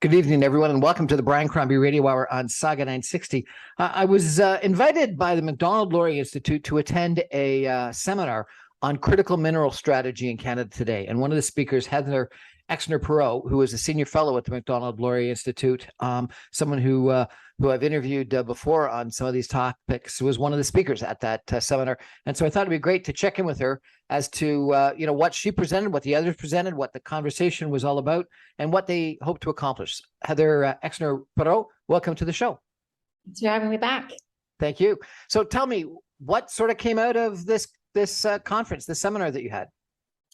Good evening, everyone, and welcome to the Brian Crombie Radio Hour on Saga 960. I was invited by the Macdonald-Laurier Institute to attend a seminar on critical mineral strategy in Canada today. And one of the speakers, Heather Exner-Pirot, who is a senior fellow at the Macdonald-Laurier Institute, someone who I've interviewed before on some of these topics, was one of the speakers at that seminar. And so I thought it'd be great to check in with her as to what she presented, what the others presented, what the conversation was all about, and what they hope to accomplish. Heather Exner-Pirot, welcome to the show. Thanks for having me back. Thank you. So tell me, what sort of came out of this conference, this seminar that you had?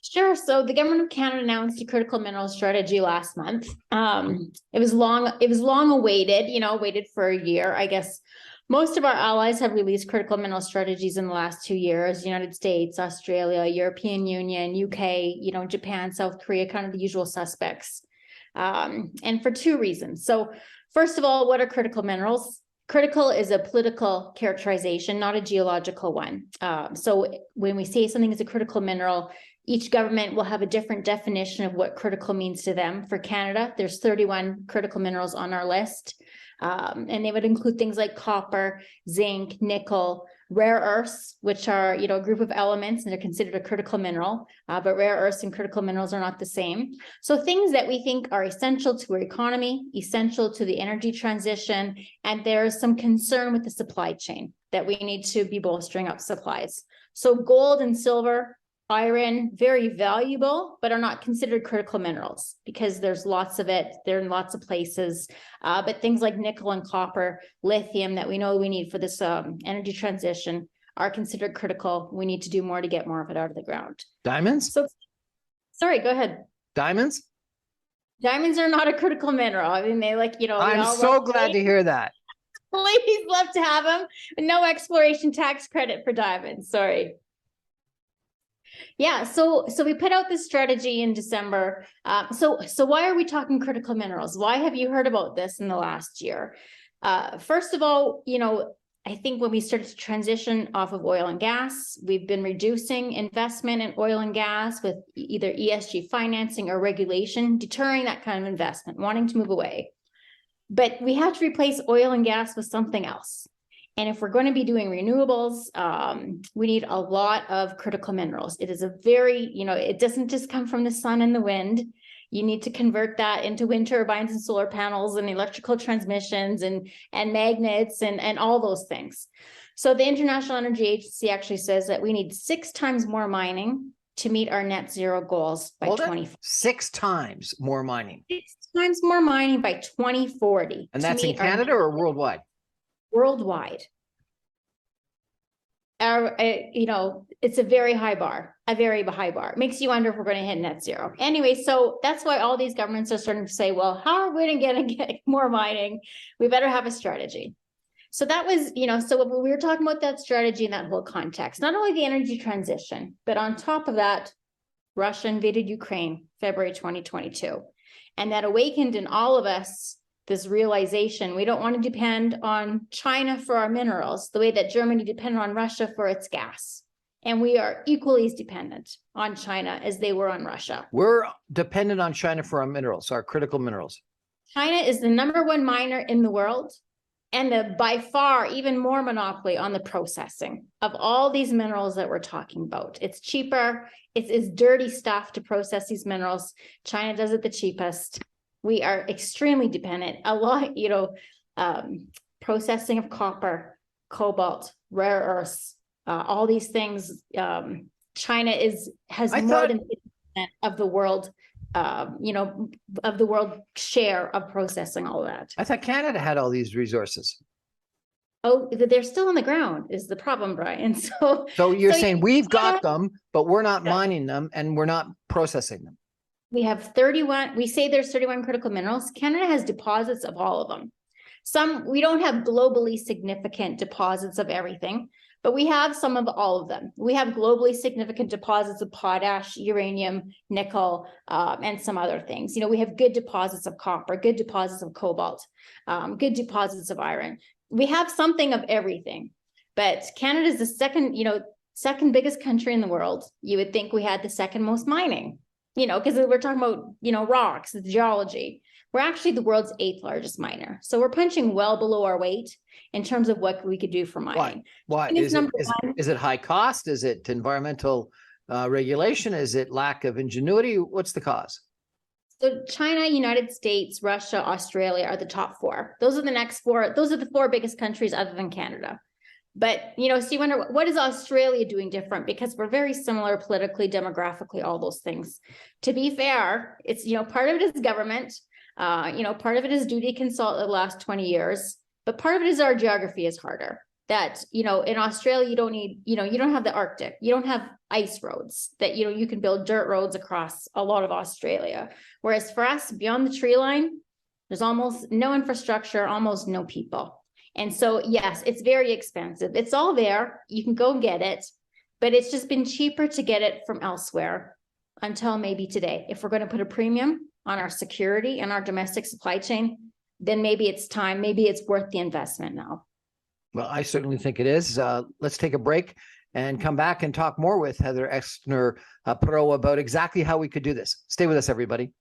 Sure. So the government of Canada announced a critical mineral strategy last month. It was long awaited, waited for a year. I guess most of our allies have released critical mineral strategies in the last 2 years: United States, Australia, European Union, UK, Japan, South Korea, kind of the usual suspects. And for two reasons. So first of all, what are critical minerals? Critical is a political characterization, not a geological one. So when we say something is a critical mineral, each government will have a different definition of what critical means to them. For Canada, there's 31 critical minerals on our list. And they would include things like copper, zinc, nickel, rare earths, which are, a group of elements and they're considered a critical mineral, but rare earths and critical minerals are not the same. So things that we think are essential to our economy, essential to the energy transition, and there's some concern with the supply chain that we need to be bolstering up supplies. So gold and silver, iron, very valuable, but are not considered critical minerals because there's lots of it. They're in lots of places. But things like nickel and copper, lithium that we know we need for this energy transition are considered critical. We need to do more to get more of it out of the ground. Diamonds? So, sorry, go ahead. Diamonds? Diamonds are not a critical mineral. I mean, they I'm so glad to hear that. Ladies love to have them. No exploration tax credit for diamonds. Sorry. Yeah, so we put out this strategy in December. So why are we talking critical minerals? Why have you heard about this in the last year? First of all, I think when we started to transition off of oil and gas, we've been reducing investment in oil and gas with either ESG financing or regulation, deterring that kind of investment, wanting to move away. But we have to replace oil and gas with something else. And if we're going to be doing renewables, we need a lot of critical minerals. It is a very, it doesn't just come from the sun and the wind. You need to convert that into wind turbines and solar panels and electrical transmissions and magnets and all those things. So the International Energy Agency actually says that we need 6 times more mining to meet our net zero goals by 2040. 6 times more mining. 6 times more mining by 2040. And that's in Canada or worldwide? Worldwide. It's a very high bar, It makes you wonder if we're going to hit net zero. Anyway, so that's why all these governments are starting to say, well, how are we going to get more mining? We better have a strategy. So that was, so we were talking about that strategy in that whole context, not only the energy transition, but on top of that, Russia invaded Ukraine, February 2022. And that awakened in all of us this realization we don't want to depend on China for our minerals the way that Germany depended on Russia for its gas. And we are equally as dependent on China as they were on Russia. We're dependent on China for our minerals, our critical minerals. China is the #1 miner in the world and by far even more monopoly on the processing of all these minerals that we're talking about. It's cheaper. It's dirty stuff to process these minerals. China does it the cheapest. We are extremely dependent. A lot, processing of copper, cobalt, rare earths, all these things. China has more than 50% of the world, of the world share of processing all of that. I thought Canada had all these resources. Oh, they're still on the ground is the problem, Brian. So you're saying we've got them, but we're not mining them and we're not processing them. We have 31, we say there's 31 critical minerals. Canada has deposits of all of them. We don't have globally significant deposits of everything, but we have some of all of them. We have globally significant deposits of potash, uranium, nickel, and some other things. We have good deposits of copper, good deposits of cobalt, good deposits of iron. We have something of everything, but Canada is the second biggest country in the world. You would think we had the second most mining. because we're talking about, rocks, the geology. We're actually the world's 8th largest miner. So we're punching well below our weight in terms of what we could do for mining. Why? Is it high cost? Is it environmental regulation? Is it lack of ingenuity? What's the cause? So China, United States, Russia, Australia are the top 4. Those are the next 4. Those are the 4 biggest countries other than Canada. But, so you wonder, what is Australia doing different? Because we're very similar politically, demographically, all those things. To be fair, it's, part of it is government. Part of it is duty consult the last 20 years, but part of it is our geography is harder. That, in Australia, you don't need, you don't have the Arctic, you don't have ice roads that, you can build dirt roads across a lot of Australia. Whereas for us, beyond the tree line, there's almost no infrastructure, almost no people. And so, yes, it's very expensive. It's all there. You can go get it, but it's just been cheaper to get it from elsewhere until maybe today. If we're going to put a premium on our security and our domestic supply chain, then maybe it's time, maybe it's worth the investment now. Well, I certainly think it is. Let's take a break and come back and talk more with Heather Exner-Pirot about exactly how we could do this. Stay with us, everybody.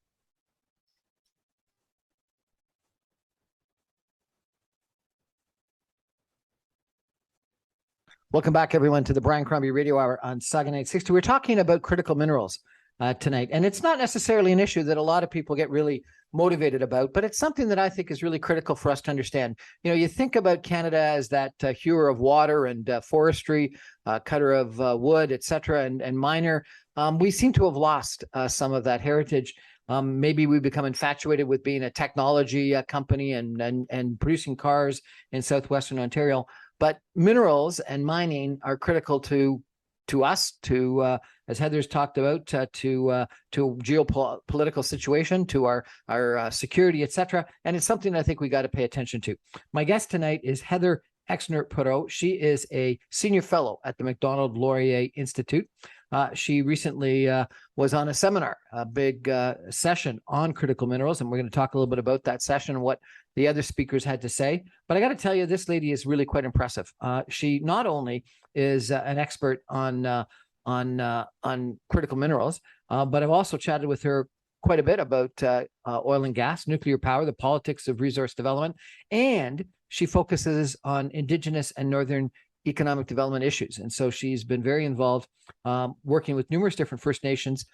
Welcome back, everyone, to the Brian Crombie Radio Hour on Saga 960. We're talking about critical minerals tonight, and it's not necessarily an issue that a lot of people get really motivated about, but it's something that I think is really critical for us to understand. You think about Canada as that hewer of water and forestry, cutter of wood, etc., and miner. We seem to have lost some of that heritage. Maybe we become infatuated with being a technology company and producing cars in southwestern Ontario. But minerals and mining are critical to us, as Heather's talked about, to geopolitical situation, to our security, etc. And it's something I think we got to pay attention to. My guest tonight is Heather Exner-Pirot. She is a senior fellow at the Macdonald-Laurier Institute. She recently was on a seminar, a big session on critical minerals, and we're going to talk a little bit about that session and what the other speakers had to say. But I got to tell you, this lady is really quite impressive. She not only is an expert on critical minerals, but I've also chatted with her quite a bit about oil and gas, nuclear power, the politics of resource development, and she focuses on Indigenous and Northern economic development issues. And so she's been very involved working with numerous different First Nations,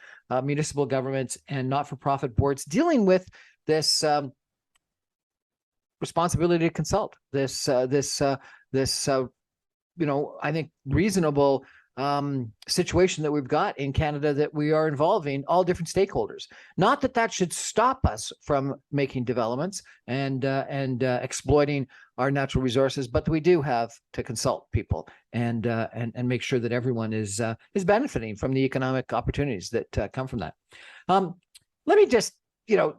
municipal governments, and not-for-profit boards dealing with this responsibility to consult, this I think reasonable situation that we've got in Canada, that we are involving all different stakeholders. Not that should stop us from making developments and exploiting our natural resources, but we do have to consult people and make sure that everyone is benefiting from the economic opportunities that come from that. Let me just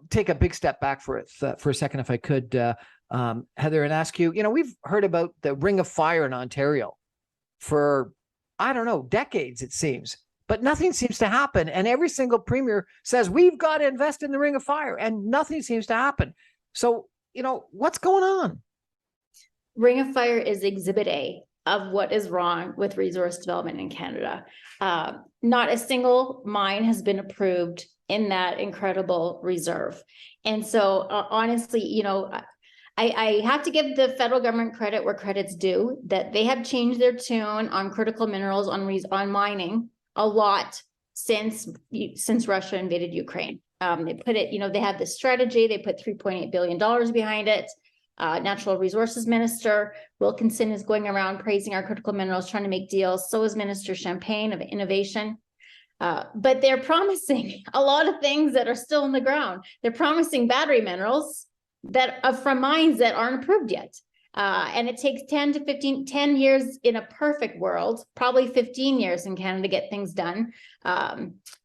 take a big step back for a second, if I could, Heather, and ask you. We've heard about the Ring of Fire in Ontario for, I don't know, decades, it seems, but nothing seems to happen. And every single premier says, we've got to invest in the Ring of Fire, and nothing seems to happen. So, what's going on? Ring of Fire is Exhibit A of what is wrong with resource development in Canada. Not a single mine has been approved in that incredible reserve. And so, honestly, I have to give the federal government credit where credit's due, that they have changed their tune on critical minerals, on mining a lot since Russia invaded Ukraine. They put it, they have this strategy. They put $3.8 billion behind it. Natural Resources Minister Wilkinson is going around praising our critical minerals, trying to make deals. So is Minister Champagne of Innovation. But they're promising a lot of things that are still in the ground. They're promising battery minerals that are from mines that aren't approved yet. And it takes 10 years in a perfect world, probably 15 years in Canada to get things done.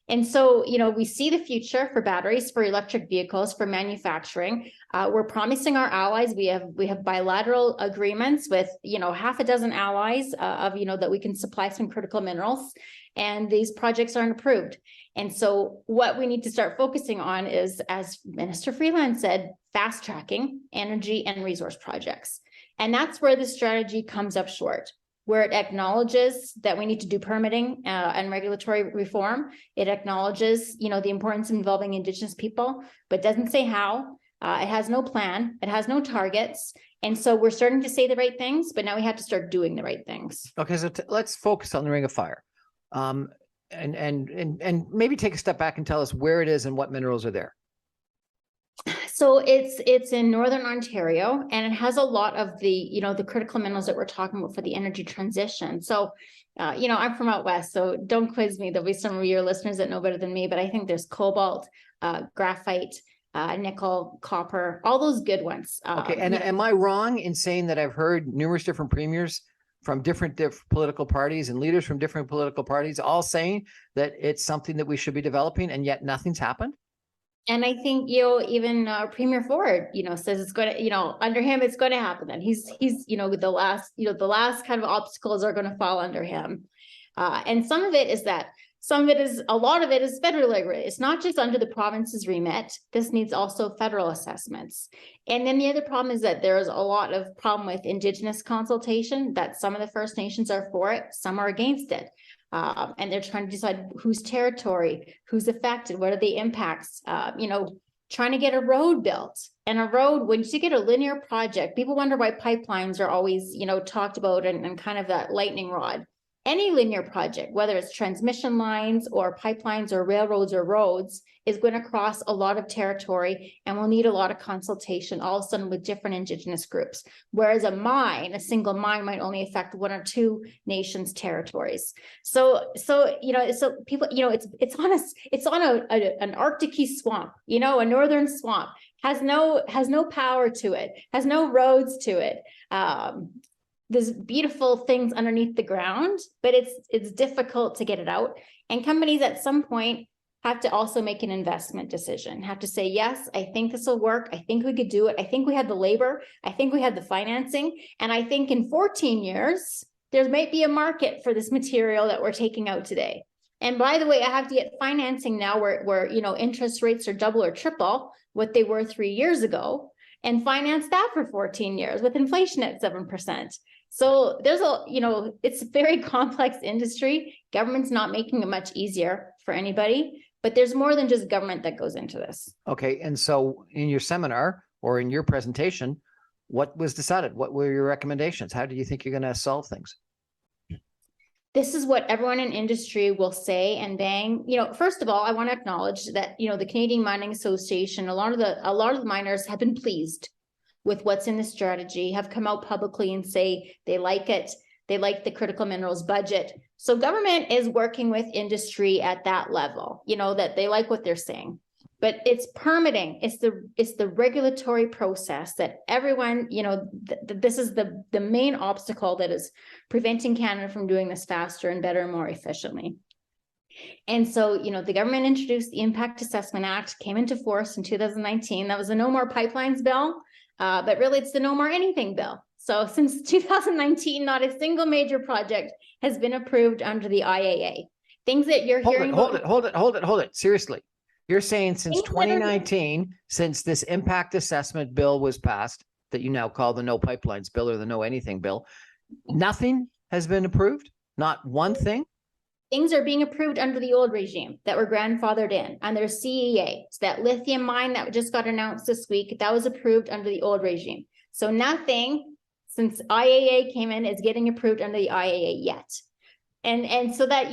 And so, we see the future for batteries, for electric vehicles, for manufacturing. We're promising our allies. We have bilateral agreements with, half a dozen allies that we can supply some critical minerals, and these projects aren't approved. And so what we need to start focusing on is, as Minister Freeland said, fast tracking energy and resource projects. And that's where the strategy comes up short. where it acknowledges that we need to do permitting and regulatory reform. It acknowledges, the importance of involving Indigenous people, but doesn't say how. It has no plan. It has no targets. And so we're starting to say the right things, but now we have to start doing the right things. Okay, so let's focus on the Ring of Fire, and maybe take a step back and tell us where it is and what minerals are there. So it's in Northern Ontario, and it has a lot of the, the critical minerals that we're talking about for the energy transition. So, I'm from out west, so don't quiz me. There'll be some of your listeners that know better than me, but I think there's cobalt, graphite, nickel, copper, all those good ones. Okay, and am I wrong in saying that I've heard numerous different premiers from different political parties and leaders from different political parties all saying that it's something that we should be developing, and yet nothing's happened? And I think, even Premier Ford, says it's going to, under him, it's going to happen. And he's, the last kind of obstacles are going to fall under him. And a lot of it is federally regulated. It's not just under the province's remit. This needs also federal assessments. And then the other problem is that there's a lot of problem with Indigenous consultation, that some of the First Nations are for it, some are against it. And they're trying to decide whose territory, who's affected, what are the impacts, trying to get a road built. And a road, when you get a linear project, people wonder why pipelines are always, talked about and kind of that lightning rod. Any linear project, whether it's transmission lines or pipelines or railroads or roads, is going to cross a lot of territory and will need a lot of consultation all of a sudden with different Indigenous groups. Whereas a single mine might only affect one or two nations' territories. So people, it's on an Arctic swamp, a northern swamp, has no power to it, has no roads to it. There's beautiful things underneath the ground, but it's difficult to get it out. And companies at some point have to also make an investment decision, have to say, yes, I think this will work. I think we could do it. I think we had the labor. I think we had the financing. And I think in 14 years, there might be a market for this material that we're taking out today. And by the way, I have to get financing now where interest rates are double or triple what they were 3 years ago, and finance that for 14 years with inflation at 7%. So there's it's a very complex industry. Government's not making it much easier for anybody, but there's more than just government that goes into this. Okay. And so in your seminar or in your presentation, what was decided? What were your recommendations? How do you think you're going to solve things? This is what everyone in industry will say and bang. First of all, I want to acknowledge that, the Canadian Mining Association, a lot of the miners have been pleased with what's in the strategy, have come out publicly and say they like it. They like the critical minerals budget. So government is working with industry at that level, that they like what they're saying. But it's permitting, it's the regulatory process that everyone, this is the main obstacle that is preventing Canada from doing this faster and better and more efficiently. And so, the government introduced the Impact Assessment Act, came into force in 2019. That was the No More Pipelines bill, but really it's the No More Anything bill. So since 2019, not a single major project has been approved under the IAA. Things that you're hearing. Hold it. Seriously. You're saying since 2019, since this impact assessment bill was passed, that you now call the No Pipelines bill or the No Anything bill, nothing has been approved? Not one thing? Things are being approved under the old regime that were grandfathered in, and there's CEA. So that lithium mine that just got announced this week, that was approved under the old regime. So nothing since IAA came in is getting approved under the IAA yet. And so that,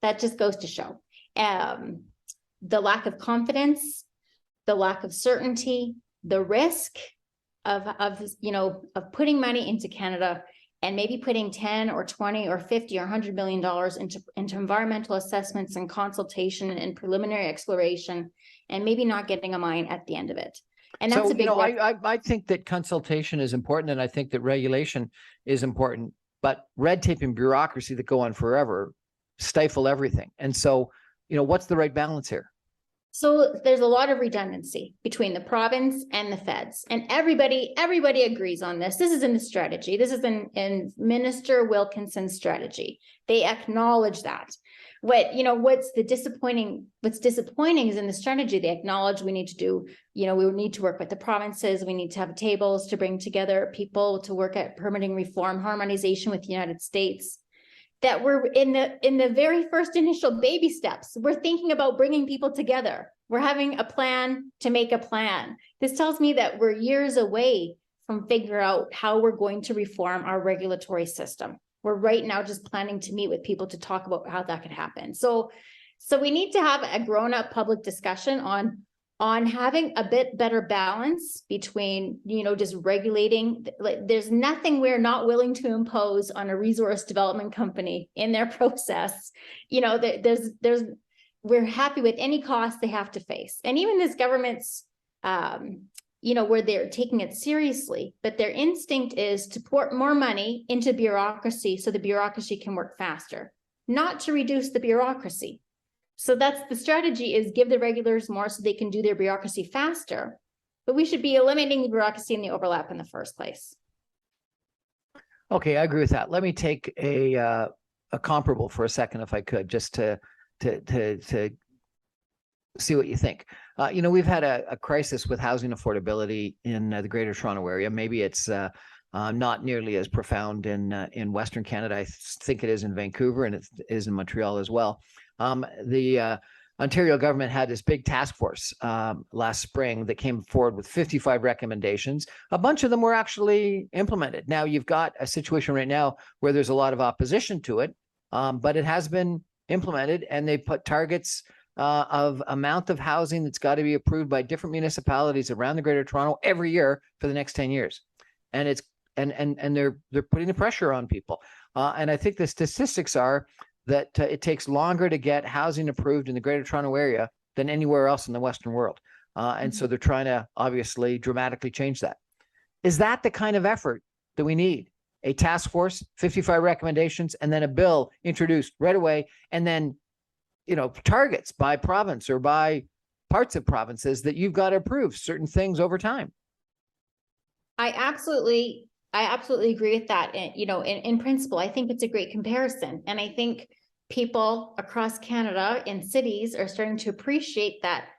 that just goes to show. The lack of confidence, the lack of certainty, the risk of putting money into Canada and maybe putting 10 or 20 or 50 or $100 million into environmental assessments and consultation and preliminary exploration, and maybe not getting a mine at the end of it. And that's a big I think that consultation is important, and I think that regulation is important, but red tape and bureaucracy that go on forever stifle everything. And so, what's the right balance here? So there's a lot of redundancy between the province and the feds, and everybody agrees on this. This is in the strategy. This is in Minister Wilkinson's strategy. They acknowledge that. what's disappointing is in the strategy, they acknowledge we need to do, we need to work with the provinces. We need to have tables to bring together people to work at permitting reform, harmonization with the United States. That we're in the very first initial baby steps. We're thinking about bringing people together. We're having a plan to make a plan. This tells me that we're years away from figuring out how we're going to reform our regulatory system. We're right now just planning to meet with people to talk about how that could happen. So we need to have a grown-up public discussion on having a bit better balance between, just regulating. There's nothing we're not willing to impose on a resource development company in their process. We're happy with any cost they have to face. And even this government's, where they're taking it seriously, but their instinct is to pour more money into bureaucracy so the bureaucracy can work faster, not to reduce the bureaucracy. So that's the strategy, is give the regulators more so they can do their bureaucracy faster. But we should be eliminating the bureaucracy and the overlap in the first place. Okay, I agree with that. Let me take a comparable for a second, if I could, just to see what you think. We've had a crisis with housing affordability in the Greater Toronto Area. Maybe it's not nearly as profound in Western Canada. I think it is in Vancouver, and it is in Montreal as well. The Ontario government had this big task force last spring that came forward with 55 recommendations. A bunch of them were actually implemented. Now you've got a situation right now where there's a lot of opposition to it, but it has been implemented, and they put targets of amount of housing that's got to be approved by different municipalities around the Greater Toronto every year for the next 10 years. And it's and they're putting the pressure on people. And I think the statistics are that it takes longer to get housing approved in the Greater Toronto Area than anywhere else in the Western world. And so they're trying to obviously dramatically change that. Is that the kind of effort that we need? A task force, 55 recommendations, and then a bill introduced right away, and then targets by province or by parts of provinces that you've got to approve certain things over time. I absolutely agree with that. And, in principle, I think it's a great comparison. And I think people across Canada in cities are starting to appreciate that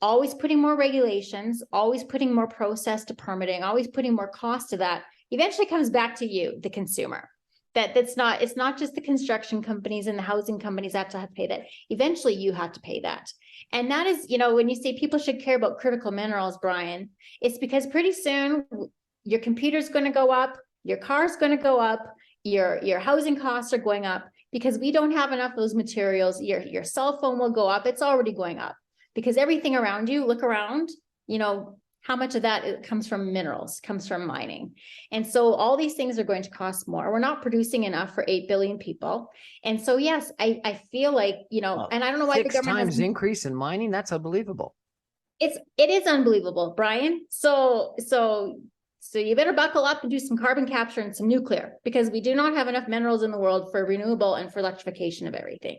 always putting more regulations, always putting more process to permitting, always putting more cost to that eventually comes back to you, the consumer. It's not just the construction companies and the housing companies that have to pay that. Eventually you have to pay that. And that is, when you say people should care about critical minerals, Brian, it's because pretty soon your computer's going to go up, your car's going to go up, your housing costs are going up because we don't have enough of those materials. Your cell phone will go up. It's already going up because everything around you, look around, how much of that comes from minerals, comes from mining. And so all these things are going to cost more. We're not producing enough for 8 billion people. And so, yes, I feel like, and I don't know why the government 6 times increase in mining. That's unbelievable. It is unbelievable, Brian. So you better buckle up and do some carbon capture and some nuclear, because we do not have enough minerals in the world for renewable and for electrification of everything.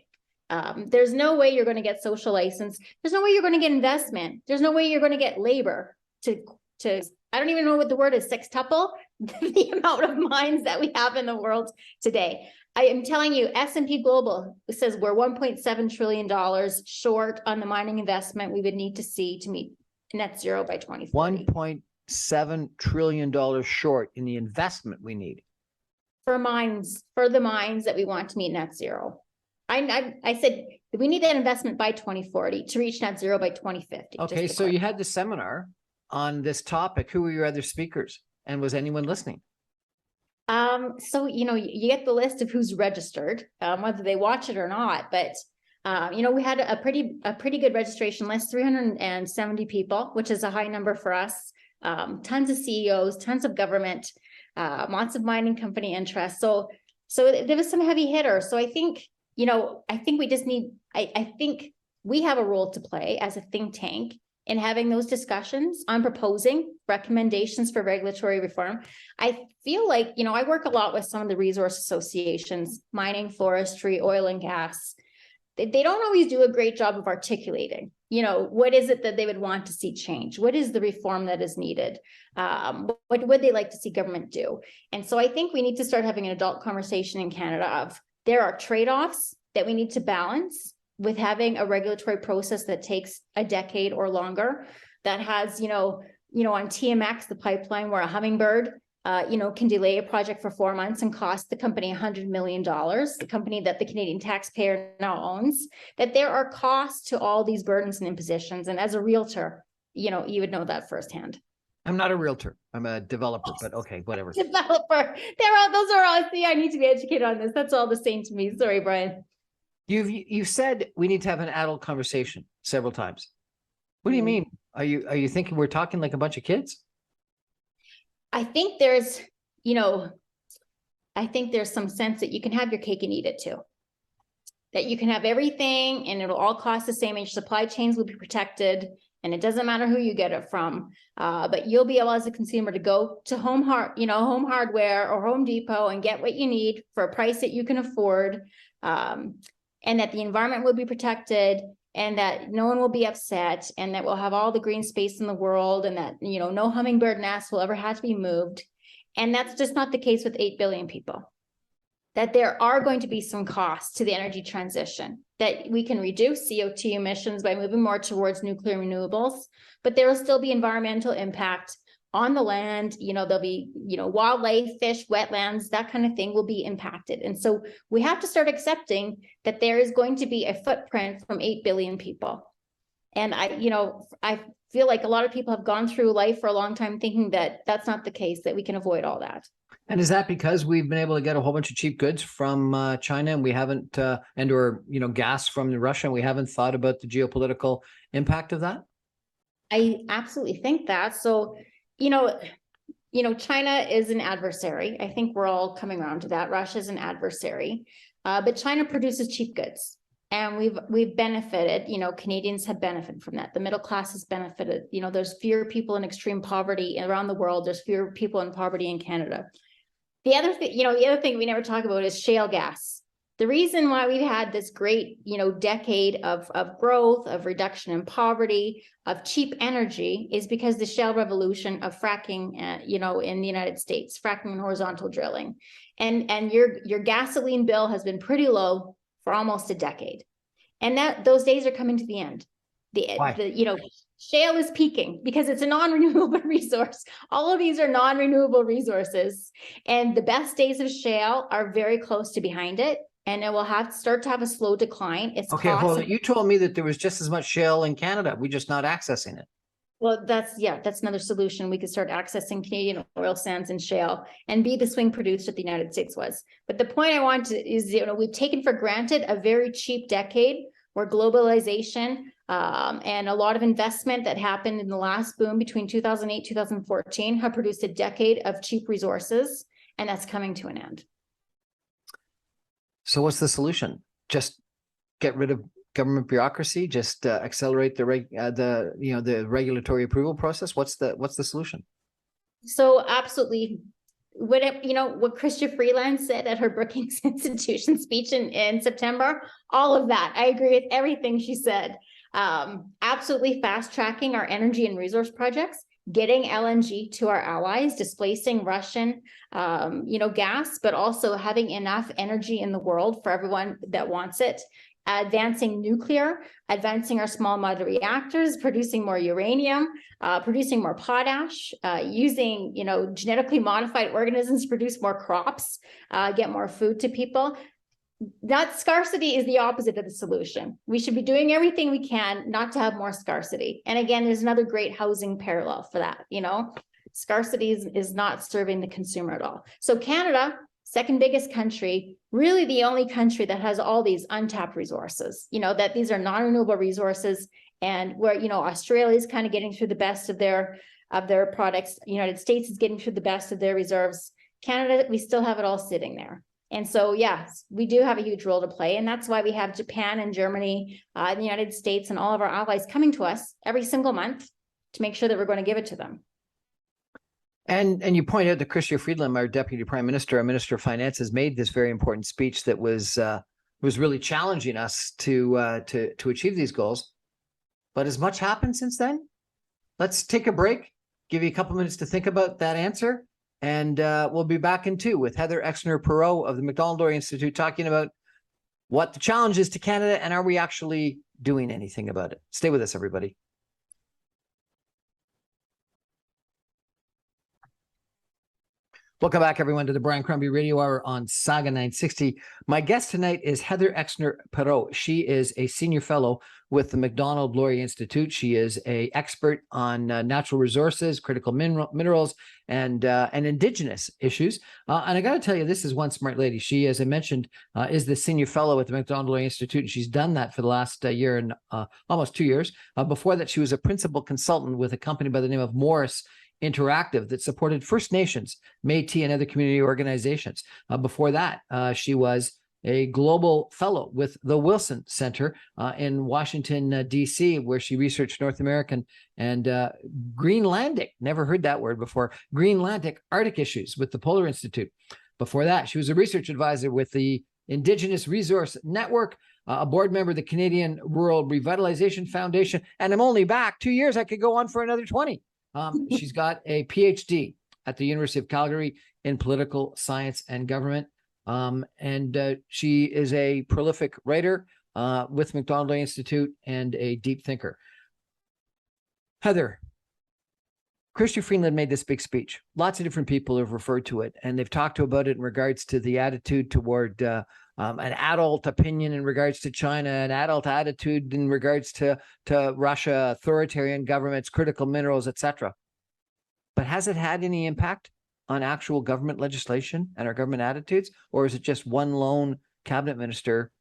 There's no way you're going to get social license. There's no way you're going to get investment. There's no way you're going to get labor to I don't even know what the word is, sextuple the amount of mines that we have in the world today. I am telling you, S&P Global says we're $1.7 trillion short on the mining investment we would need to see to meet net zero by 2040. $1.7 trillion short in the investment we need. For the mines that we want to meet net zero. I said we need that investment by 2040 to reach net zero by 2050. Okay, so you had the seminar on this topic. Who were your other speakers? And was anyone listening? So, you get the list of who's registered, whether they watch it or not. But, we had a pretty good registration list, 370 people, which is a high number for us. Tons of CEOs, tons of government, lots of mining company interest. So there was some heavy hitters. So I think, we just need, I think we have a role to play as a think tank in having those discussions on proposing recommendations for regulatory reform. I feel like, I work a lot with some of the resource associations, mining, forestry, oil and gas. They don't always do a great job of articulating, what is it that they would want to see change? What is the reform that is needed? What would they like to see government do? And so I think we need to start having an adult conversation in Canada of there are trade-offs that we need to balance with having a regulatory process that takes a decade or longer, that has, on TMX, the pipeline where a hummingbird, can delay a project for 4 months and cost the company $100 million, the company that the Canadian taxpayer now owns, that there are costs to all these burdens and impositions. And as a realtor, you would know that firsthand. I'm not a realtor. I'm a developer, but okay, whatever. Developer. Those are all, see, I need to be educated on this. That's all the same to me. Sorry, Brian. You've said we need to have an adult conversation several times. What do you mean? Are you thinking we're talking like a bunch of kids? I think there's some sense that you can have your cake and eat it too. That you can have everything and it'll all cost the same and your supply chains will be protected and it doesn't matter who you get it from. But you'll be able as a consumer to go to Home Hardware or Home Depot and get what you need for a price that you can afford. And that the environment will be protected and that no one will be upset and that we'll have all the green space in the world and that, no hummingbird nest will ever have to be moved. And that's just not the case with 8 billion people. That there are going to be some costs to the energy transition, that we can reduce CO2 emissions by moving more towards nuclear renewables, but there will still be environmental impact on the land. There'll be, wildlife, fish, wetlands, that kind of thing will be impacted. And so we have to start accepting that there is going to be a footprint from 8 billion people. And I feel like a lot of people have gone through life for a long time thinking that that's not the case, that we can avoid all that. And is that because we've been able to get a whole bunch of cheap goods from China and we haven't, or gas from Russia, and we haven't thought about the geopolitical impact of that? I absolutely think that. So, China is an adversary. I think we're all coming around to that. Russia is an adversary, but China produces cheap goods. And we've benefited, Canadians have benefited from that. The middle class has benefited. There's fewer people in extreme poverty around the world. There's fewer people in poverty in Canada. The other thing we never talk about is shale gas. The reason why we've had this great, decade of growth, of reduction in poverty, of cheap energy is because the shale revolution of fracking, in the United States, fracking and horizontal drilling. And your gasoline bill has been pretty low for almost a decade. And those days are coming to the end. Shale is peaking because it's a non-renewable resource. All of these are non-renewable resources. And the best days of shale are very close to behind it. And it will start to have a slow decline. You told me that there was just as much shale in Canada. We're just not accessing it. Well, that's another solution. We could start accessing Canadian oil sands and shale and be the swing producer that the United States was. But the point I want is, we've taken for granted a very cheap decade where globalization and a lot of investment that happened in the last boom between 2008, 2014 have produced a decade of cheap resources, and that's coming to an end. So what's the solution? Just get rid of government bureaucracy? Just accelerate the regulatory approval process? What's the solution? So absolutely, what Chrystia Freeland said at her Brookings Institution speech in September, all of that. I agree with everything she said. Absolutely fast tracking our energy and resource projects, getting LNG to our allies, displacing Russian, gas, but also having enough energy in the world for everyone that wants it. Advancing nuclear, advancing our small modular reactors, producing more uranium, producing more potash, using, genetically modified organisms to produce more crops, get more food to people. That scarcity is the opposite of the solution. We should be doing everything we can not to have more scarcity. And again, there's another great housing parallel for that. Scarcity is not serving the consumer at all. So Canada, second biggest country, really the only country that has all these untapped resources, that these are non-renewable resources, and where, Australia is kind of getting through the best of their products. The United States is getting through the best of their reserves. Canada, we still have it all sitting there. And so, yes, we do have a huge role to play. And that's why we have Japan and Germany, the United States, and all of our allies coming to us every single month to make sure that we're going to give it to them. And you point out that Chrystia Freeland, our Deputy Prime Minister, our Minister of Finance, has made this very important speech that was really challenging us to achieve these goals. But has much happened since then? Let's take a break, give you a couple minutes to think about that answer. And we'll be back in 2 with Heather Exner-Pirot of the Macdonald-Laurier Institute talking about what the challenge is to Canada, and are we actually doing anything about it? Stay with us, everybody. Welcome back, everyone, to the Brian Crombie Radio Hour on Saga 960. My guest tonight is Heather Exner-Pirot. She is a senior fellow with the Macdonald-Laurier Institute. She is an expert on natural resources, critical minerals, and Indigenous issues. And I got to tell you, this is one smart lady. She, as I mentioned, is the senior fellow at the Macdonald-Laurier Institute, and she's done that for the last year and almost 2 years. Before that, she was a principal consultant with a company by the name of Morris Interactive that supported First Nations, Métis, and other community organizations. Before that, she was a global fellow with the Wilson Center in Washington, D.C., where she researched North American and Greenlandic, never heard that word before, Greenlandic Arctic issues with the Polar Institute. Before that, she was a research advisor with the Indigenous Resource Network, a board member of the Canadian Rural Revitalization Foundation, and I'm only back 2 years. I could go on for another 20. She's got a PhD at the University of Calgary in political science and government. And she is a prolific writer with Macdonald-Laurier Institute and a deep thinker. Heather, Chrystia Freeland made this big speech. Lots of different people have referred to it, and they've talked about it in regards to the attitude toward an adult opinion in regards to China, an adult attitude in regards to Russia, authoritarian governments, critical minerals, etc. But has it had any impact on actual government legislation and our government attitudes, or is it just one lone cabinet minister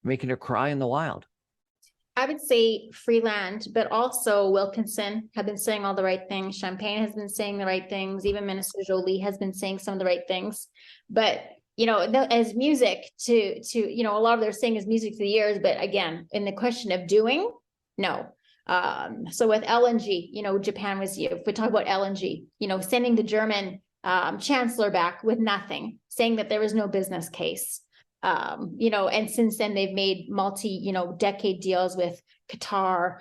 making her cry in the wild? I would say Freeland, but also Wilkinson have been saying all the right things. Champagne has been saying the right things. Even Minister Jolie has been saying some of the right things. But as music to a lot of their saying is music to the ears. But again, in the question of doing, no. So with LNG, Japan was, if we talk about LNG, sending the German chancellor back with nothing, saying that there was no business case. And since then they've made decade deals with Qatar,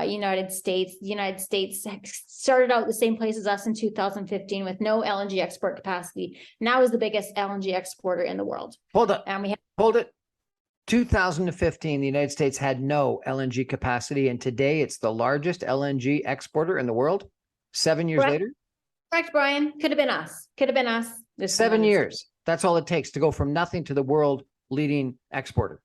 United States. The United States started out the same place as us in 2015 with no LNG export capacity. Now is the biggest LNG exporter in the world. Hold it. 2015, the United States had no LNG capacity, and today it's the largest LNG exporter in the world. 7 years later? Correct, Brian. Could have been us. 7 years. That's all it takes to go from nothing to the world leading exporter.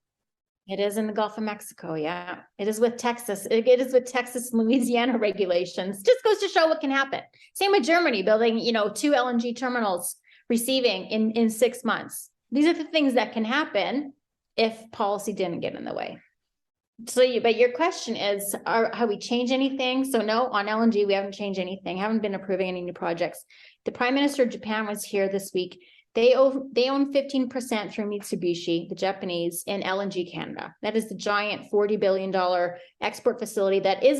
It is in the Gulf of Mexico. Yeah, it is with Texas. It is with Texas and Louisiana regulations. Just goes to show what can happen. Same with Germany building, 2 LNG terminals, receiving in 6 months. These are the things that can happen if policy didn't get in the way. So, but your question is, have we changed anything? So no, on LNG, we haven't changed anything. Haven't been approving any new projects. The Prime Minister of Japan was here this week. They own 15% through Mitsubishi, the Japanese, in LNG Canada. That is the giant $40 billion export facility that is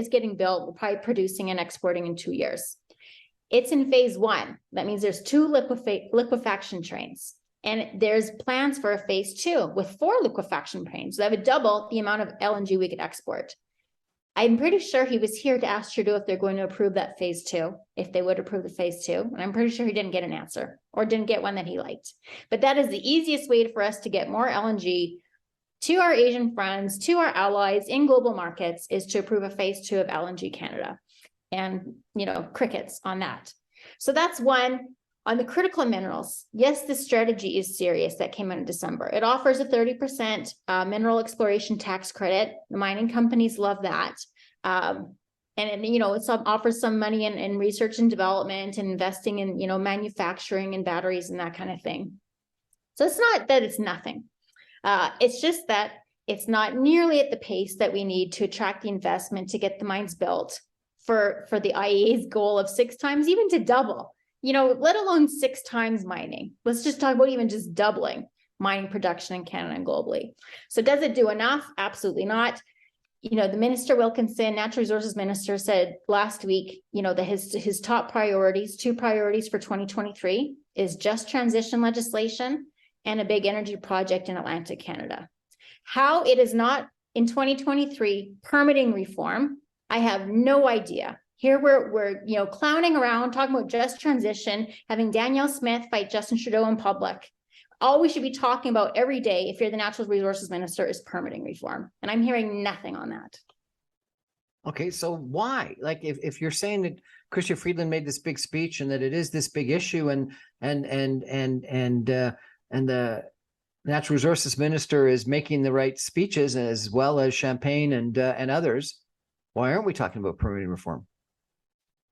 getting built, probably producing and exporting in 2 years. It's in phase 1. That means there's 2 liquefaction trains. And there's plans for a phase 2 with 4 liquefaction trains. That would double the amount of LNG we could export. I'm pretty sure he was here to ask Trudeau if they're going to approve that phase 2, if they would approve the phase 2. And I'm pretty sure he didn't get an answer or didn't get one that he liked. But that is the easiest way for us to get more LNG to our Asian friends, to our allies in global markets, is to approve a phase 2 of LNG Canada. And, crickets on that. So that's one. On the critical minerals, yes, the strategy is serious that came out in December. It offers a 30% mineral exploration tax credit. The mining companies love that. It offers some money in research and development and investing in, manufacturing and batteries and that kind of thing. So it's not that it's nothing. It's just that it's not nearly at the pace that we need to attract the investment to get the mines built for the IEA's goal of 6 times, even to double. Let alone 6 times mining. Let's just talk about even just doubling mining production in Canada and globally. So does it do enough? Absolutely not. The Minister Wilkinson, Natural Resources Minister, said last week, that his top priorities, 2 priorities for 2023 is just transition legislation and a big energy project in Atlantic Canada. How it is not in 2023 permitting reform, I have no idea. Here we're clowning around, talking about just transition, having Danielle Smith fight Justin Trudeau in public. all we should be talking about every day if you're the natural resources minister is permitting reform. And I'm hearing nothing on that. Okay, so why? Like, if you're saying that Chrystia Freeland made this big speech and that it is this big issue, and the natural resources minister is making the right speeches as well as Champagne and others, why aren't we talking about permitting reform?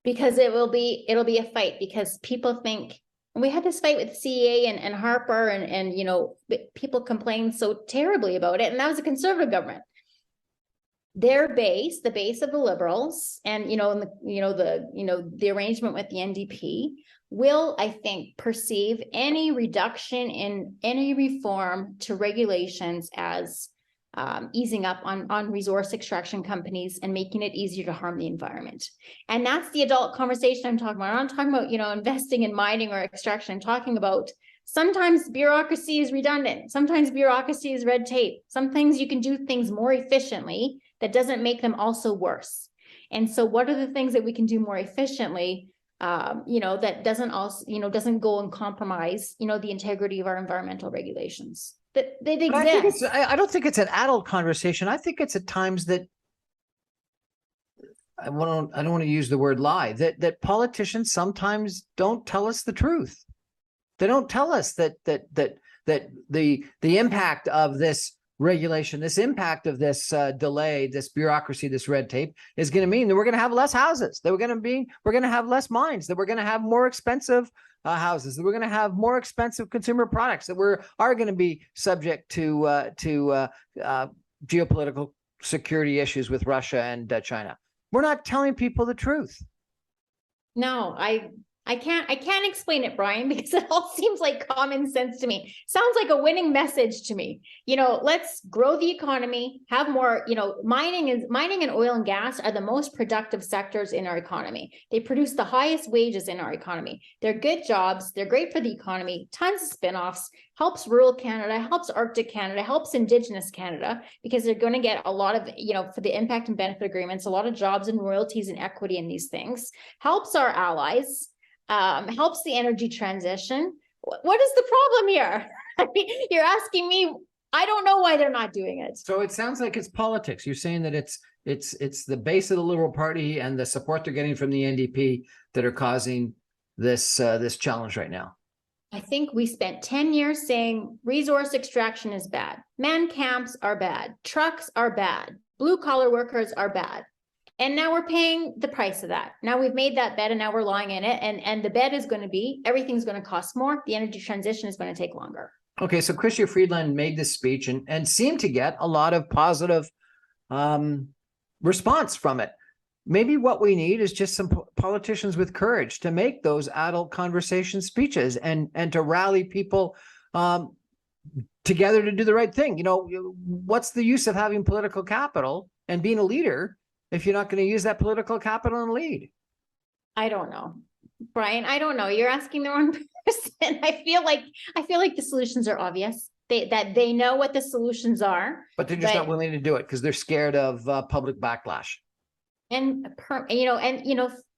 Because it'll be a fight, because people think, and we had this fight with CEA and Harper and you know, people complained so terribly about it, and that was a conservative government. Their base, the base of the Liberals, and the arrangement with the NDP will, I think, perceive any reduction in any reform to regulations as easing up on resource extraction companies and making it easier to harm the environment. And that's the adult conversation I'm talking about. I'm not talking about, you know, investing in mining or extraction. I'm talking about sometimes bureaucracy is redundant. Sometimes bureaucracy is red tape. Some things you can do things more efficiently that doesn't make them also worse. And so what are the things that we can do more efficiently, that doesn't also, doesn't go and compromise, the integrity of our environmental regulations that exist. I don't think it's an adult conversation. I think it's at times that I don't want to use the word lie, that politicians sometimes don't tell us the truth. They don't tell us that the impact of this regulation, this impact of this delay, this bureaucracy, this red tape is going to mean that we're going to have less houses, that we're going to have less mines, that we're going to have more expensive houses, that we're going to have more expensive consumer products, that are going to be subject to geopolitical security issues with Russia and China. We're not telling people the truth. No, I can't explain it, Brian, because it all seems like common sense to me. Sounds like a winning message to me. Let's grow the economy, have more, mining and oil and gas are the most productive sectors in our economy. They produce the highest wages in our economy. They're good jobs. They're great for the economy, tons of spinoffs, helps rural Canada, helps Arctic Canada, helps Indigenous Canada, because they're going to get a lot of, for the impact and benefit agreements, a lot of jobs and royalties and equity in these things, helps our allies, helps the energy transition. What is the problem here? I mean, you're asking me, I don't know why they're not doing it. So it sounds like it's politics. You're saying that it's the base of the Liberal Party and the support they're getting from the NDP that are causing this challenge right now. I think we spent 10 years saying resource extraction is bad. Man camps are bad. Trucks are bad. Blue collar workers are bad. And now we're paying the price of that. Now we've made that bet and now we're lying in it. And the bet is going to be everything's going to cost more. The energy transition is going to take longer. Okay, so Chrystia Freeland made this speech and seemed to get a lot of positive response from it. Maybe what we need is just some politicians with courage to make those adult conversation speeches and to rally people together to do the right thing. What's the use of having political capital and being a leader if you're not going to use that political capital and lead? I don't know, Brian. I don't know. You're asking the wrong person. I feel like the solutions are obvious. They know what the solutions are, but they're just not willing to do it because they're scared of public backlash. And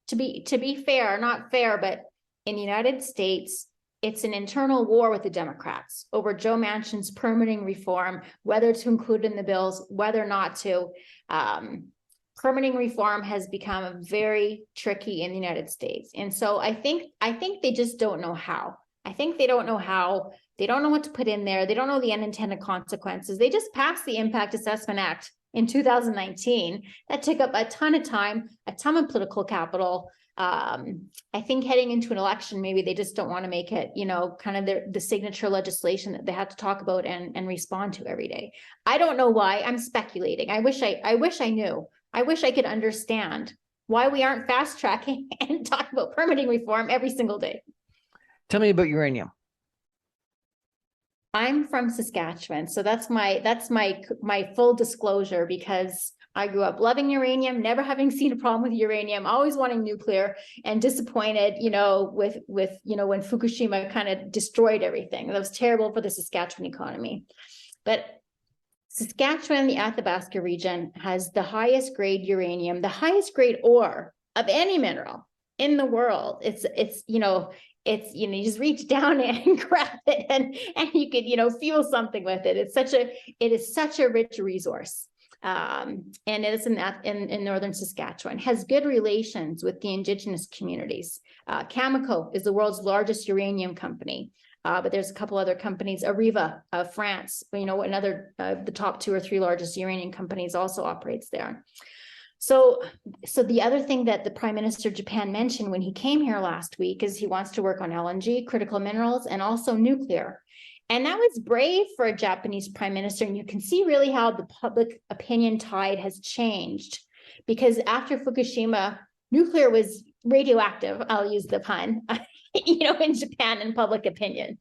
to be fair, not fair, but in the United States, it's an internal war with the Democrats over Joe Manchin's permitting reform, whether to include in the bills, whether not to. Permitting reform has become very tricky in the United States. And so I think they just don't know how. I think they don't know how. They don't know what to put in there. They don't know the unintended consequences. They just passed the Impact Assessment Act in 2019. That took up a ton of time, a ton of political capital. I think heading into an election, maybe they just don't want to make it, kind of the signature legislation that they have to talk about and respond to every day. I don't know why. I'm speculating. I wish I knew. I wish I could understand why we aren't fast tracking and talk about permitting reform every single day. Tell me about uranium. I'm from Saskatchewan, so that's my full disclosure, because I grew up loving uranium, never having seen a problem with uranium, always wanting nuclear, and disappointed, with when Fukushima kind of destroyed everything. That was terrible for the Saskatchewan economy. But Saskatchewan, the Athabasca region, has the highest grade uranium, the highest grade ore of any mineral in the world. It's it's, you just reach down and grab it and you could, fuel something with it. It is such a rich resource. And it is in northern Saskatchewan, has good relations with the Indigenous communities. Cameco is the world's largest uranium company. But there's a couple other companies, Areva of France, another, the top 2 or 3 largest uranium companies also operates there. So the other thing that the Prime Minister of Japan mentioned when he came here last week is he wants to work on LNG, critical minerals, and also nuclear. And that was brave for a Japanese prime minister. And you can see really how the public opinion tide has changed, because after Fukushima, nuclear was radioactive, I'll use the pun, in Japan in public opinion.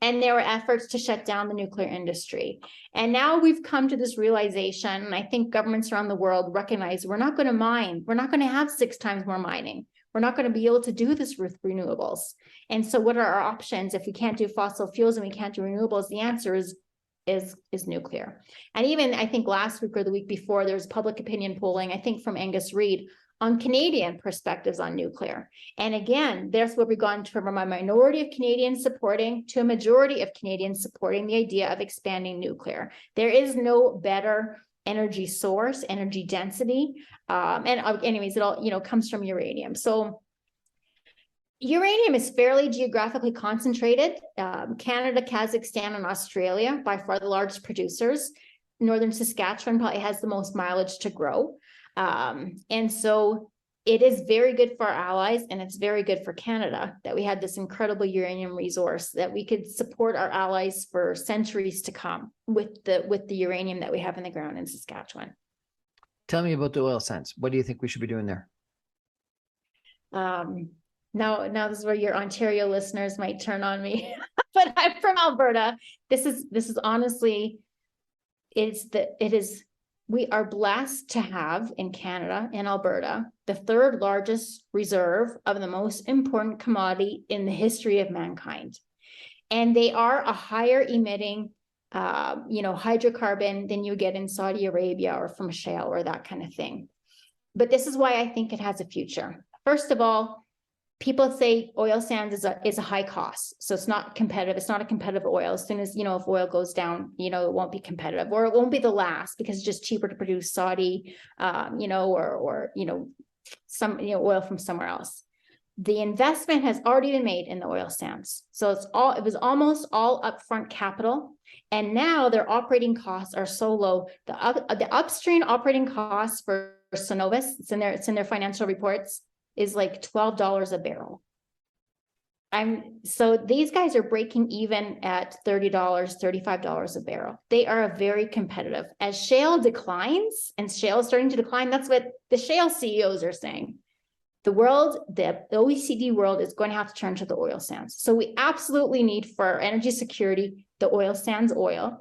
And there were efforts to shut down the nuclear industry. And now we've come to this realization, and I think governments around the world recognize we're not going to mine. We're not going to have 6 times more mining. We're not going to be able to do this with renewables. And so what are our options if we can't do fossil fuels and we can't do renewables? The answer is nuclear. And even I think last week or the week before, there was public opinion polling, I think from Angus Reid, on Canadian perspectives on nuclear. And again, there's where we've gone from a minority of Canadians supporting to a majority of Canadians supporting the idea of expanding nuclear. There is no better energy source, energy density. Anyways, it all, comes from uranium. So uranium is fairly geographically concentrated. Canada, Kazakhstan, and Australia, by far the largest producers. Northern Saskatchewan probably has the most mileage to grow. And so it is very good for our allies, and it's very good for Canada that we had this incredible uranium resource that we could support our allies for centuries to come with the uranium that we have in the ground in Saskatchewan. Tell me about the oil sands. What do you think we should be doing there? Now this is where your Ontario listeners might turn on me, but I'm from Alberta. This is honestly, we are blessed to have in Canada, in Alberta, the 3rd largest reserve of the most important commodity in the history of mankind. And they are a higher emitting, hydrocarbon than you get in Saudi Arabia or from shale or that kind of thing. But this is why I think it has a future. First of all, people say oil sands is a high cost. So it's not competitive. It's not a competitive oil. As soon as, if oil goes down, it won't be competitive, or it won't be the last because it's just cheaper to produce Saudi, or some, oil from somewhere else. The investment has already been made in the oil sands. So it was almost all upfront capital. And now their operating costs are so low. The upstream operating costs for Cenovus, it's in their financial reports, is like $12 a barrel. So these guys are breaking even at $30, $35 a barrel. They are very competitive. As shale declines, and shale is starting to decline, that's what the shale CEOs are saying. The OECD world is going to have to turn to the oil sands. So we absolutely need, for our energy security, the oil sands oil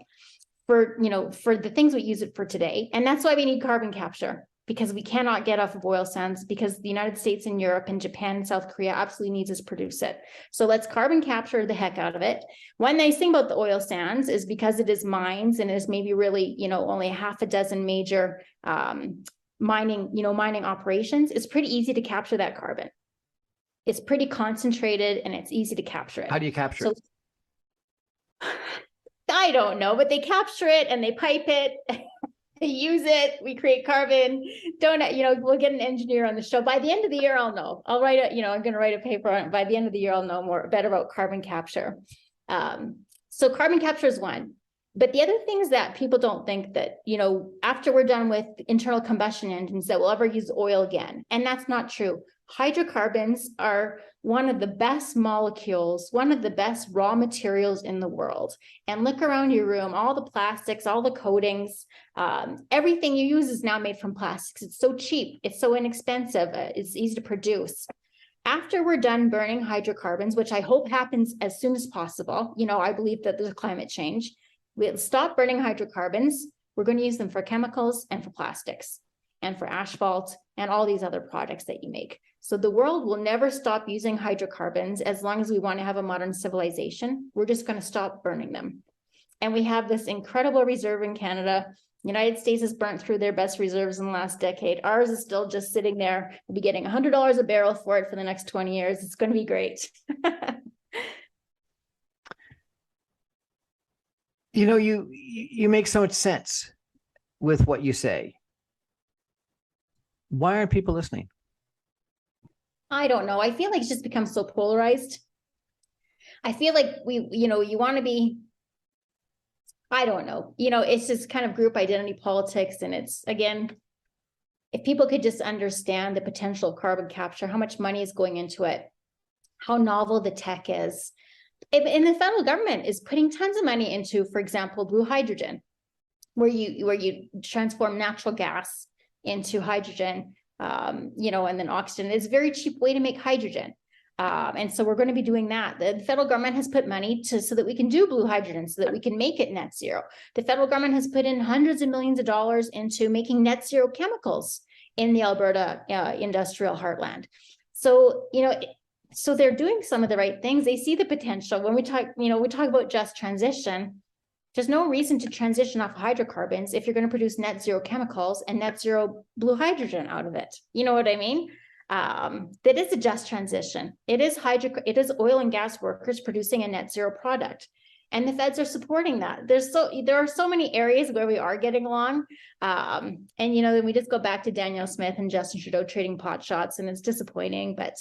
for the things we use it for today. And that's why we need carbon capture, because we cannot get off of oil sands, because the United States and Europe and Japan and South Korea absolutely needs us to produce it. So let's carbon capture the heck out of it. One nice thing about the oil sands is because it is mines and is maybe really, only half a dozen major mining operations, it's pretty easy to capture that carbon. It's pretty concentrated and it's easy to capture it. How do you capture it? I don't know, but they capture it and they pipe it. They use it. We create carbon. We'll get an engineer on the show. By the end of the year, I'll know. I'm going to write a paper on it. By the end of the year, I'll know better about carbon capture. So carbon capture is one. But the other thing is that people don't think that, after we're done with internal combustion engines, that we'll ever use oil again. And that's not true. Hydrocarbons are one of the best molecules, one of the best raw materials in the world. And look around your room, all the plastics, all the coatings, everything you use is now made from plastics. It's so cheap. It's so inexpensive. It's easy to produce. After we're done burning hydrocarbons, which I hope happens as soon as possible, I believe that there's climate change. We'll stop burning hydrocarbons. We're going to use them for chemicals and for plastics and for asphalt and all these other products that you make. So the world will never stop using hydrocarbons as long as we want to have a modern civilization. We're just going to stop burning them. And we have this incredible reserve in Canada. The United States has burnt through their best reserves in the last decade. Ours is still just sitting there. We'll be getting $100 a barrel for it for the next 20 years. It's going to be great. You make so much sense with what you say. Why aren't people listening? I don't know. I feel like it's just become so polarized. I feel like you want to be, I don't know, it's just kind of group identity politics. And it's, again, if people could just understand the potential of carbon capture, how much money is going into it, how novel the tech is. And the federal government is putting tons of money into, for example, blue hydrogen, where you transform natural gas into hydrogen, and then oxygen. It's a very cheap way to make hydrogen. And so we're going to be doing that. The federal government has put money so that we can do blue hydrogen, so that we can make it net zero. The federal government has put in hundreds of millions of dollars into making net zero chemicals in the Alberta industrial heartland. So, so they're doing some of the right things. They see the potential. When we talk about just transition, there's no reason to transition off hydrocarbons if you're going to produce net zero chemicals and net zero blue hydrogen out of it. You know what I mean? That is a just transition. It is oil and gas workers producing a net zero product, and the feds are supporting that. There are so many areas where we are getting along, and then we just go back to Danielle Smith and Justin Trudeau trading pot shots, and it's disappointing. But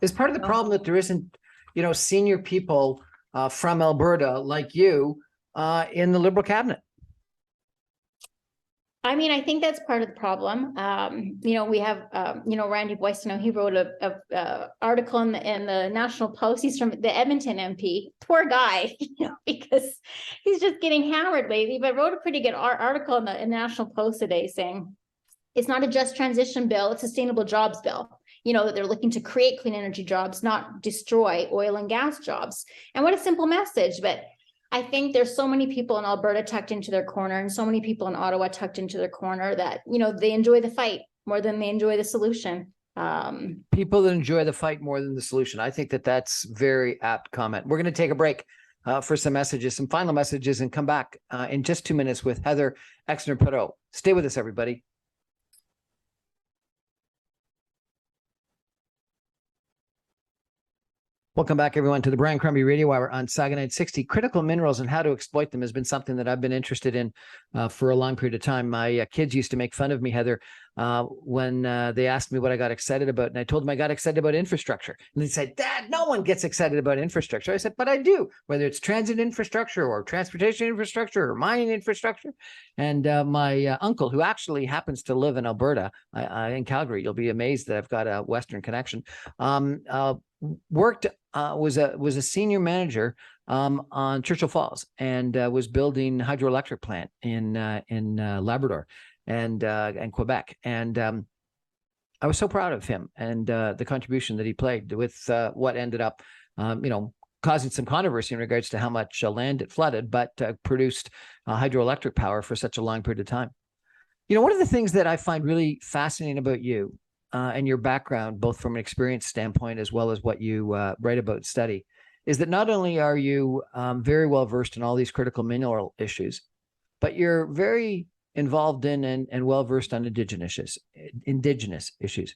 it's part of the problem that there isn't, senior people from Alberta like you in the Liberal cabinet. I mean, I think that's part of the problem. We have, Randy Boystono, he wrote a article in the National Post. He's from the Edmonton MP. Poor guy, because he's just getting hammered lately, but wrote a pretty good article in the National Post today saying it's not a just transition bill, it's a sustainable jobs bill. That they're looking to create clean energy jobs, not destroy oil and gas jobs. And what a simple message. But I think there's so many people in Alberta tucked into their corner, and so many people in Ottawa tucked into their corner that, they enjoy the fight more than they enjoy the solution. People that enjoy the fight more than the solution. I think that's very apt comment. We're going to take a break for some final messages, and come back in just 2 minutes with Heather Exner-Pirot. Stay with us, everybody. Welcome back, everyone, to the Brian Crombie Radio Hour on Saga 960. Critical minerals and how to exploit them has been something that I've been interested in for a long period of time. My kids used to make fun of me, Heather, when they asked me what I got excited about. And I told them I got excited about infrastructure. And they said, Dad, no one gets excited about infrastructure. I said, but I do, whether it's transit infrastructure or transportation infrastructure or mining infrastructure. And my uncle, who actually happens to live in Alberta, in Calgary, you'll be amazed that I've got a Western connection, was a senior manager on Churchill Falls, and was building hydroelectric plant in Labrador and Quebec. And I was so proud of him and the contribution that he played with what ended up, causing some controversy in regards to how much land it flooded, but produced hydroelectric power for such a long period of time. One of the things that I find really fascinating about you and your background, both from an experience standpoint as well as what you write about and study, is that not only are you very well versed in all these critical mineral issues, but you're very involved in and well versed on indigenous issues.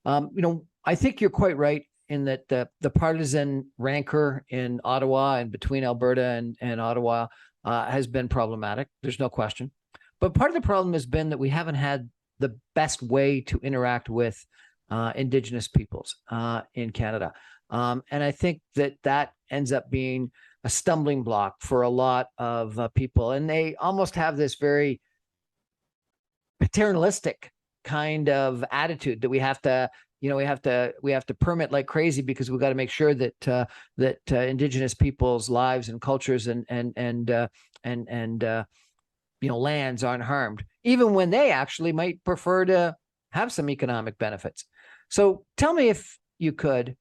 I think you're quite right in that the partisan rancor in Ottawa and between Alberta and Ottawa has been problematic. There's no question. But part of the problem has been that we haven't had the best way to interact with Indigenous peoples in Canada. And I think that ends up being a stumbling block for a lot of people. And they almost have this very paternalistic kind of attitude that we have to permit like crazy because we've got to make sure that Indigenous people's lives and cultures and lands aren't harmed, even when they actually might prefer to have some economic benefits. So tell me, if you could,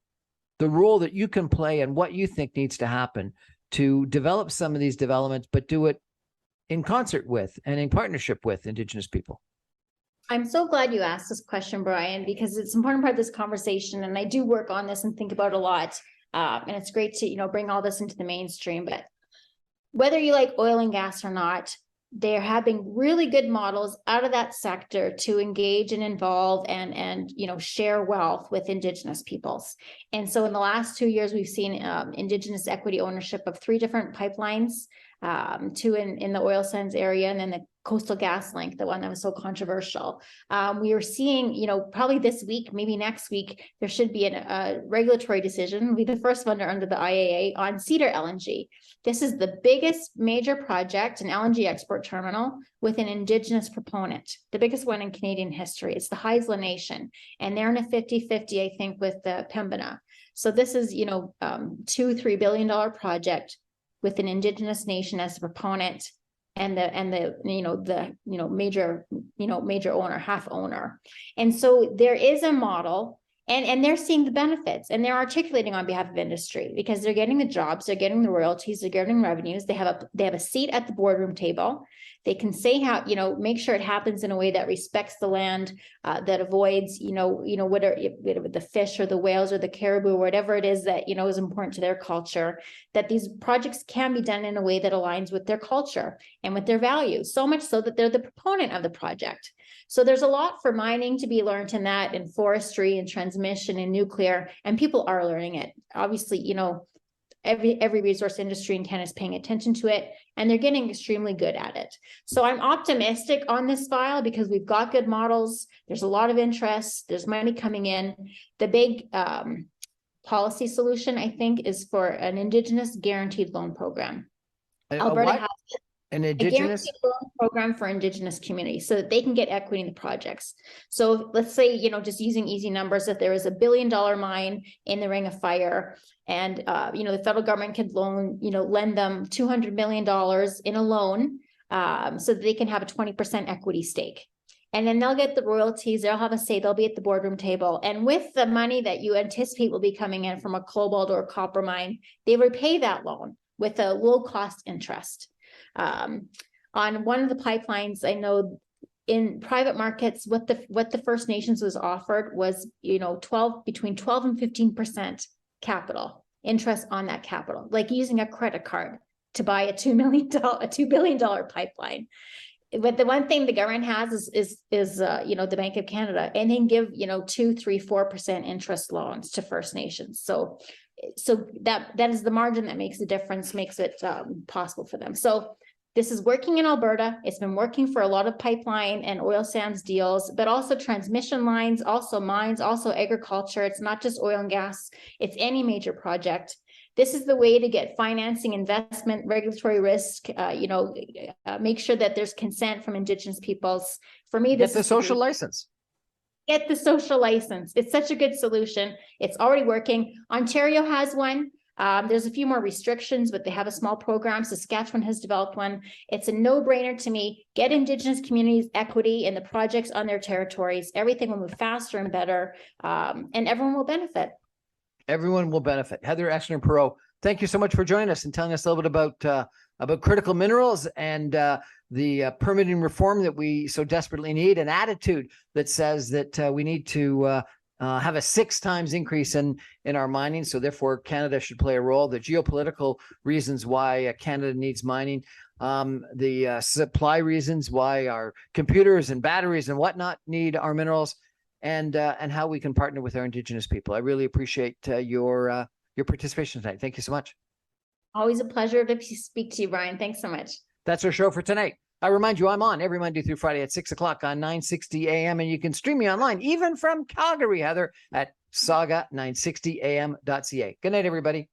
the role that you can play and what you think needs to happen to develop some of these developments, but do it in concert with and in partnership with Indigenous people. I'm so glad you asked this question, Brian, because it's an important part of this conversation. And I do work on this and think about it a lot. And it's great to, bring all this into the mainstream. But whether you like oil and gas or not, they're having really good models out of that sector to engage and involve and share wealth with Indigenous peoples. And so in the last 2 years, we've seen Indigenous equity ownership of 3 different pipelines, 2 in the oil sands area, and then the Coastal GasLink, the one that was so controversial. We are seeing, probably this week, maybe next week, there should be a regulatory decision. It'll be the first one under the IAA on Cedar LNG. This is the biggest major project, an LNG export terminal with an Indigenous proponent, the biggest one in Canadian history. It's the Haisla Nation, and they're in a 50-50, I think, with the Pembina. So this is, $2-3 billion project with an Indigenous nation as the proponent, and the major owner, half owner. And so there is a model, and they're seeing the benefits, and they're articulating on behalf of industry, because they're getting the jobs, they're getting the royalties, they're getting revenues. They have a seat at the boardroom table. They can say how, make sure it happens in a way that respects the land, that avoids, whatever the fish or the whales or the caribou, or whatever it is that, is important to their culture, that these projects can be done in a way that aligns with their culture and with their values, so much so that they're the proponent of the project. So there's a lot for mining to be learned in that, in forestry and transmission and nuclear, and people are learning it. Obviously, every resource industry in Canada is paying attention to it, and they're getting extremely good at it. So I'm optimistic on this file because we've got good models. There's a lot of interest. There's money coming in. The big policy solution, I think, is for an Indigenous guaranteed loan program. Alberta has an a guaranteed loan program for Indigenous communities so that they can get equity in the projects. So let's say, just using easy numbers, if there is $1 billion mine in the Ring of Fire, and the federal government could lend them $200 million in a loan, so that they can have a 20% equity stake. And then they'll get the royalties, they'll have a say, they'll be at the boardroom table. And with the money that you anticipate will be coming in from a cobalt or a copper mine, they repay that loan with a low cost interest. On one of the pipelines, I know in private markets, what the First Nations was offered was, between 12 and 15% capital interest on that capital, like using a credit card to buy a $2 billion pipeline. But the one thing the government has is the Bank of Canada, and they can give 2, 3, 4% interest loans to First Nations. So that is the margin that makes the difference, makes it possible for them. So this is working in Alberta. It's been working for a lot of pipeline and oil sands deals, but also transmission lines, also mines, also agriculture. It's not just oil and gas. It's any major project. This is the way to get financing, investment, regulatory risk, make sure that there's consent from Indigenous peoples. For me, this is the social license. Get the social license. It's such a good solution. It's already working. Ontario has one. There's a few more restrictions, but they have a small program. Saskatchewan has developed one. It's a no-brainer to me. Get Indigenous communities equity in the projects on their territories. Everything will move faster and better, and everyone will benefit. Everyone will benefit. Heather Exner-Pirot, thank you so much for joining us and telling us a little bit about critical minerals and the permitting reform that we so desperately need, an attitude that says that we need to have a 6 times increase in our mining. So therefore, Canada should play a role. The geopolitical reasons why Canada needs mining, the supply reasons why our computers and batteries and whatnot need our minerals, and how we can partner with our Indigenous people. I really appreciate your participation tonight. Thank you so much. Always a pleasure to speak to you, Brian. Thanks so much. That's our show for tonight. I remind you, I'm on every Monday through Friday at 6 o'clock on 960 AM, and you can stream me online, even from Calgary, Heather, at saga960am.ca. Good night, everybody.